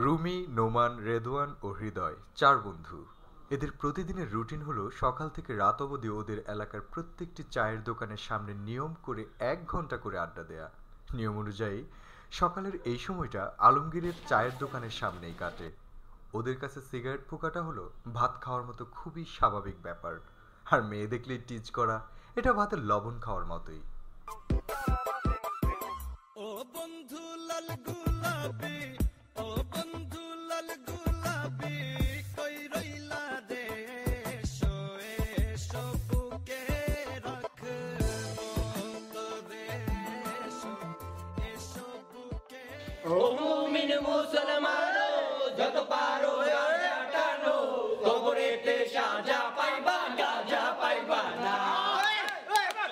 রুমি, নোমান, রেদওয়ান ও হৃদয় ৪ বন্ধু। এদের প্রতিদিনের রুটিন হলো সকাল থেকে রাত অবধি ওদের এলাকার প্রত্যেকটি চায়ের দোকানের সামনে নিয়ম করে ১ ঘন্টা করে আড্ডা দেয়া। নিয়ম অনুযায়ী সকালের এই সময়টা আলমগীরের চায়ের দোকানের সামনেই কাটে। ওদের কাছে সিগারেট ফুঁকাটা হলো ভাত খাওয়ার মতো খুবই স্বাভাবিক ব্যাপার। আর মেয়ে দেখলেই টিজ করা, এটা ভাতের লবণ খাওয়ার মতোই। ও বন্ধু লাল গুলাবি, ও বন্ধু লাল গুলাবি, কই রইলা রে? এসো এসো বুকে রাখবো তোরে, এসো এসো বুকে। ও মুমিন মুসলমানো, যত পারো আজা টানো, কবরেতে সাজা পাইবা, গাজা পাইবা না।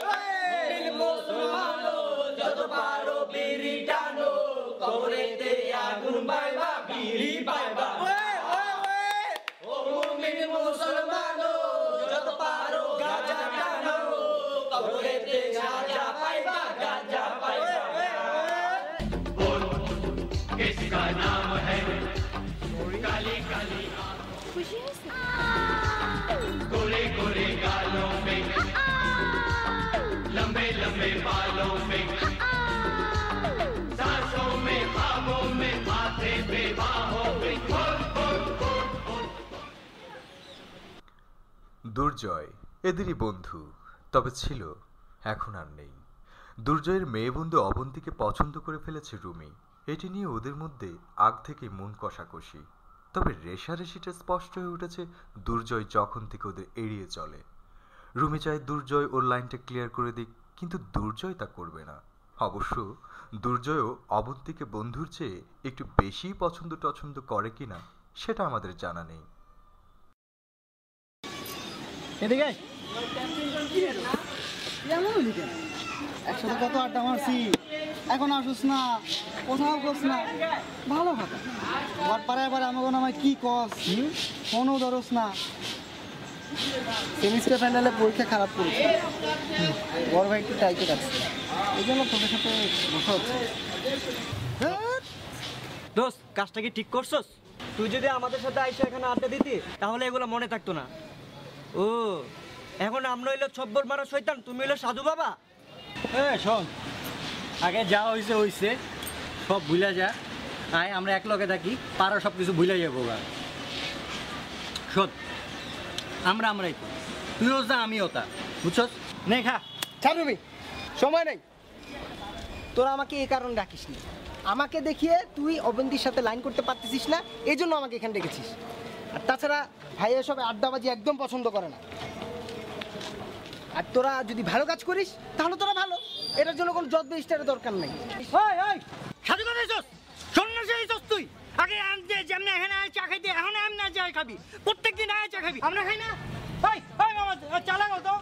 মুমিন মুসলমানো, যত পারো বিড়ি টানো, কবরেতে আগুন পাইবা, বিড়ি পাইবা না। ও মুমিন মুসলমানো, যত পারো গাজা টানো, কবরেতে সাজা পাইবা, গাজা পাইবা না। इसका नाम है काली काली गोरे गोरे गालों में, लंबे लंबे बालों में, सांसों में, ख्वाबों में, माथे पे, बाहों पे, দুর্জয় এদেরই বন্ধু, তবে ছিল, এখন আর নেই। দুর্জয়ের মেয়ে বন্ধু অবন্তীকে পছন্দ করে ফেলেছে রুমি। এটি নিয়ে ওদের মধ্যে আগ থেকে মন কষাকষি। তবে রেশারেশিটা স্পষ্ট হয়ে উঠেছে দুর্জয় যখন থেকে ওদের এড়িয়ে চলে। রুমি চায় দুর্জয় ওর লাইনটা ক্লিয়ার করে দিক, কিন্তু দুর্জয় তা করবে না। অবশ্য দুর্জয়ও অবন্তীকে বন্ধুর চেয়ে একটু বেশি পছন্দ করে কিনা সেটা আমাদের জানা নেই। একসাথে কত আড্ডা মারছি, এখন আসুস না, কোথাও কস না, ভালো কথা। আবার পাড়ায় পাড়ায় আমাকে নামায় কি কস, ফোনও ধরস না। সেমিস্টার ফাইনালে পরীক্ষা খারাপ করেছে, বড় ভাই একটু টাইটে রাখছে, এই জন্য তোদের সাথে বসা হচ্ছে। দোস্ত, কাজটা কি ঠিক করছস? তুই যদি আমাদের সাথে আইসা এখানে আড্ডা দিতি তাহলে এগুলো মনে থাকতো না। ও এখন আমরা হইলো ছব্বর মারা শয়তান, তুমি হইলো সাধু বাবা। শোন, আগে যা হয়েছে হয়েছে, সব ভুলে যা। আয় আমরা এক লগে থাকি, পাড়া সব কিছু ভুলে যাবো। শোন, আমরাই তো, তুইও যা আমিও তা, বুঝছস? নে খা। ছাড়বি, সময় নেই। তোরা আমাকে এই কারণে ডাকিস নি, আমাকে দেখিয়ে তুই অবন্তীর সাথে লাইন করতে পারতেছিস না, এই জন্য আমাকে এখানে ডেকেছিস। আর তাছাড়া ভাইয়া সব আড্ডাবাজি একদম পছন্দ করে না। আর তোরা যদি ভালো কাজ করিস তাহলে তোরা ভালো, এটার জন্য কোনো জজ রেজিস্টারের দরকার নেই। সাধু কথা হইছস, সন্ন্যাসী হইছস তুই। আগে আনতে যেমন এখানে আয় চা খাইতে, এখন এমন না চা খাবি, প্রত্যেকদিন আয় চা খাবি, আমরা খাই না। মামা চালাও তো।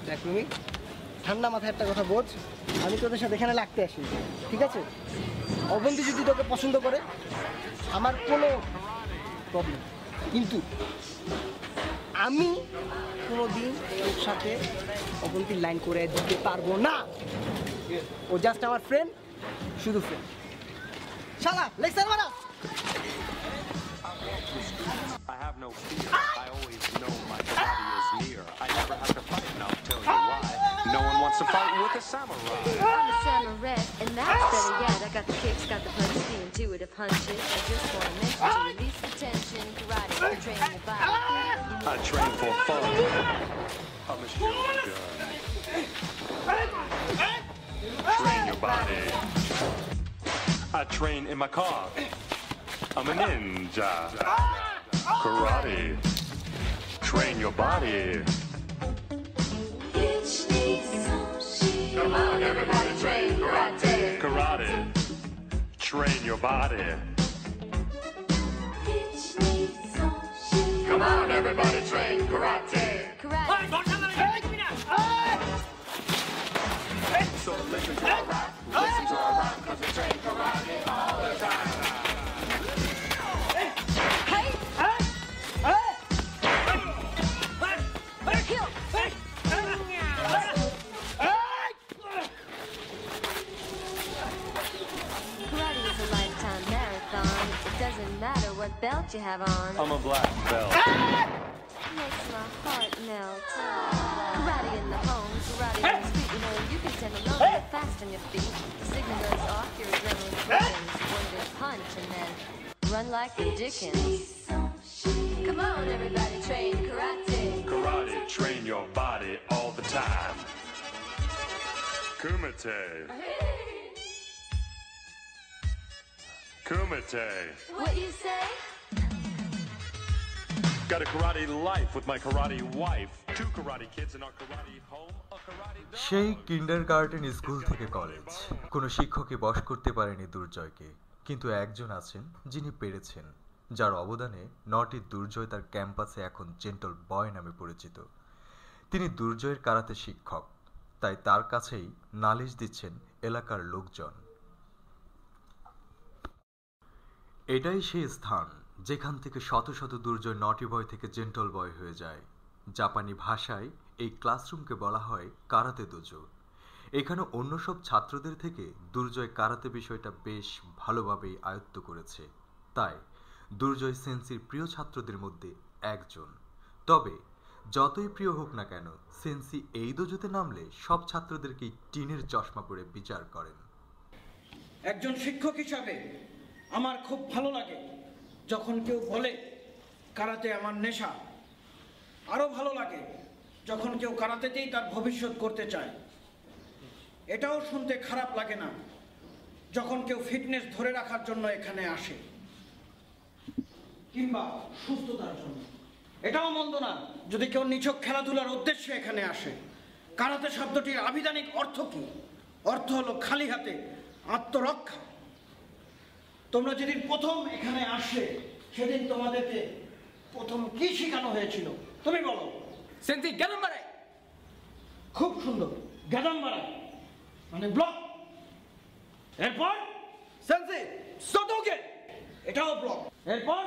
দেখ রুমি, ঠান্ডা মাথায় একটা কথা বোঝ, আমি তোদের সাথে এখানে লাগতে আসি, ঠিক আছে? অবন্তী যদি তোকে পছন্দ করে আমার কোনো প্রবলেম, কিন্তু আমি কোনোদিন ওর সাথে অবন্তীর লাইন করে দিতে পারবো না। ও জাস্ট আমার ফ্রেন্ড, শুধু ফ্রেন্ড। শালা লেকচার মারা। I have no fear. I always know my body is near. I never have to fight, and I'll tell you why. No one wants to fight with a samurai. I'm a samurai, and that's better yet. I got the kicks, got the punch, the intuitive punches. I just want to mention to release the tension. Karate for training your body. I train for fun. I'm a shield gun. Train your body. I train in my car. I'm a ninja. Karate. Train your body. Come on, everybody, train karate. Karate. Train your body. Come on, everybody, train karate. So listen to our rock. Listen to our rock, 'cause we train karate all the time. Karate is a belt you have on. I'm a black belt. Makes my heart melt. Karate in the home, karate in the street. You know, you can stand alone and get fast on your feet. The signal goes off, your adrenaline quickens. One good punch and then run like the Dickens. Come on, everybody, train karate. Karate, train your body all the time. Kumite. Kumite. What you say? Got a karate life with my karate wife. 2 karate kids in our karate home. A karate dog. সেই kindergarten school থেকে college কোনো শিক্ষকই বশ করতে পারেনি দুর্জয়কে, কিন্তু একজন আছেন যিনি পেরেছেন, যার অবদানে নটি দুর্জয় তার ক্যাম্পাসে এখন জেন্টল বয় নামে পরিচিত। তিনি দুর্জয়ের কারাতে শিক্ষক, তাই তার কাছেই নালিশ দিচ্ছেন এলাকার লোকজন। এটাই সেই স্থান যেখান থেকে শত শত দুর্জয় নটি বয় থেকে জেন্টল বয় হয়ে যায়। জাপানি ভাষায় এই ক্লাসরুমকে বলা হয় কারাতে দোজো। এখানে অন্য সব ছাত্রদের থেকে দুর্জয় কারাতে বিষয়টা বেশ ভালোভাবেই আয়ত্ত করেছে, তাই দুর্জয় সেন্সির প্রিয় ছাত্রদের মধ্যে একজন। তবে যতই প্রিয় হোক না কেন, সেন্সি এই দোজোতে নামলে সব ছাত্রদেরকেই টিনের চশমা পরে বিচার করেন। একজন শিক্ষক হিসাবে আমার খুব ভালো লাগে যখন কেউ বলে কারাতে আমার নেশা। আরো ভালো লাগে যখন কেউ কারাতেতেই তার ভবিষ্যৎ করতে চায়। এটাও শুনতে খারাপ লাগে না যখন কেউ ফিটনেস ধরে রাখার জন্য এখানে আসে, কিংবা সুস্থতার জন্য। এটাও মন্দ না যদি কেউ নিছক খেলাধুলার উদ্দেশ্যে এখানে আসে। কারাতে শব্দটির আবিধানিক অর্থ কি? অর্থ হলো খালি হাতে আত্মরক্ষা। তোমরা যেদিন প্রথম এখানে আসলে সেদিন তোমাদেরকে প্রথম কি শেখানো হয়েছিল তুমি বলো? সেন্সি গ্যাদাম্বারে। খুব সুন্দর, গ্যাদাম্বারা মানে ব্লক। এরপর সেন্সি সতোকে। এটাও ব্লক। এরপর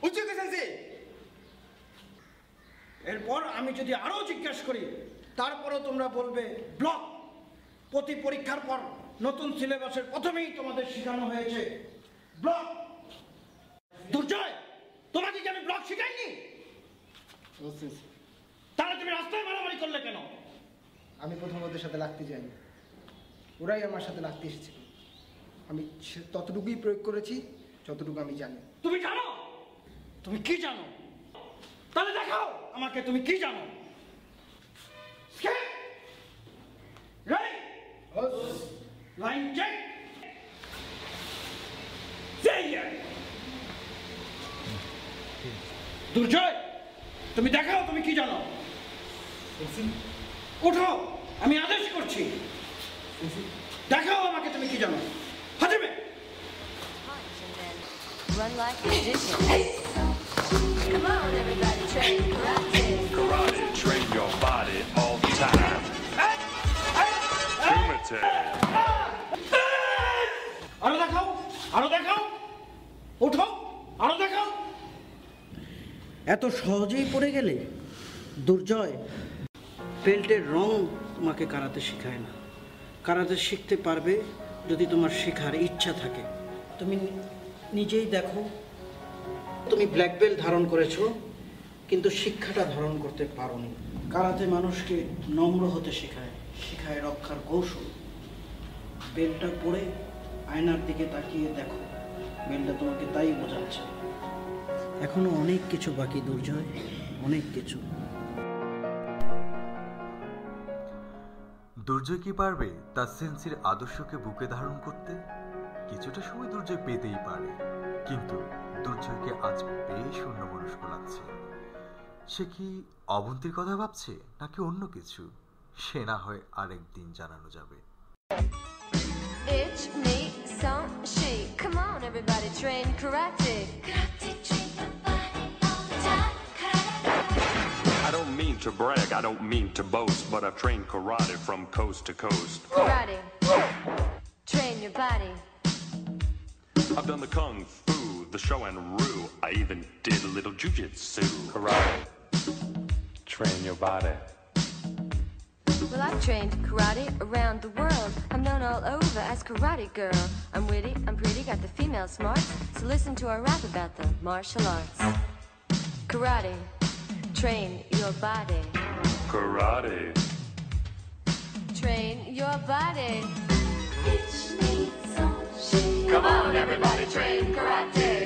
উচ্চকে সেন্সি। এরপর আমি যদি আরো জিজ্ঞাসা করি তারপরও তোমরা বলবে ব্লক। প্রতি পরীক্ষার পর নতুন সিলেবাসের প্রথমেই তোমাদের শেখানো হয়েছে ব্লক। দুর্জয়, তোমাকে কি আমি ব্লক শেখাইনি? তাহলে তুমি রাস্তায় মারামারি করলে কেন? আমি প্রথম ওদের সাথে লাগতে যাইনি, ওরাই আমার সাথে লাগতে এসেছিল। আমি ততটুকুই প্রয়োগ করেছি যতটুকু আমি জানি। তুমি জানো? তুমি কি জানো? তাহলে দেখাও আমাকে তুমি কি জানো। Line check. দুর্জয়, তুমি দেখাও তুমি কি জানো। উঠো, আমি আদেশ করছি। দেখাও আমাকে তুমি কি জানো। হাজিবে। Punch and then run like the Dickens. Come on, everybody, train karate. Karate, train your body all the time. Kumite. আরো দেখাও, আরো দেখাও। উঠো, আরো দেখাও। এত সহজেই পড়ে গেলে? দুর্জয়, বেল্টের রং তোমাকে কারাতে শেখায় না। কারাতে শিখতে পারবে যদি তোমার শেখার ইচ্ছা থাকে। তুমি নিজেই দেখো, তুমি ব্ল্যাক বেল্ট ধারণ করেছো কিন্তু শিক্ষাটা ধারণ করতে পারোনি। কারাতে মানুষকে নম্র হতে শেখায়, শেখায় রক্ষার কৌশল। বেল্টটা পরে আয়নার দিকে তাকিয়ে দেখো, বেল্টটা তোমাকে তাই বোঝাচ্ছে। এখনো অনেক কিছু বাকি দুর্জয়, অনেক কিছু। দুর্জয় কি পারবে তার সেন্সির আদর্শকে বুকে ধারণ করতে? কিছুটা সময় দুর্জয় পেতেই পারে, কিন্তু দুর্জয়কে আজ বেশ অন্যমনস্ক লাগছে। সে কি অবন্তীর কথা ভাবছে নাকি অন্য কিছু? সে না হয় আরেকদিন জানানো যাবে। Itch, me, some, she. Come on, everybody, train karate. Karate, train your body all the time. I don't mean to brag, I don't mean to boast, but I've trained karate from coast to coast. Karate, train your body. I've done the kung fu, the shoan-ryu. I even did a little jujitsu. Karate, train your body. Well, I trained karate around the world. I'm known all over as Karate Girl. I'm witty, I'm pretty, got the female smarts. So listen to our rap about the martial arts. Karate, train your body. Karate. Train your body. Come on, everybody, train karate.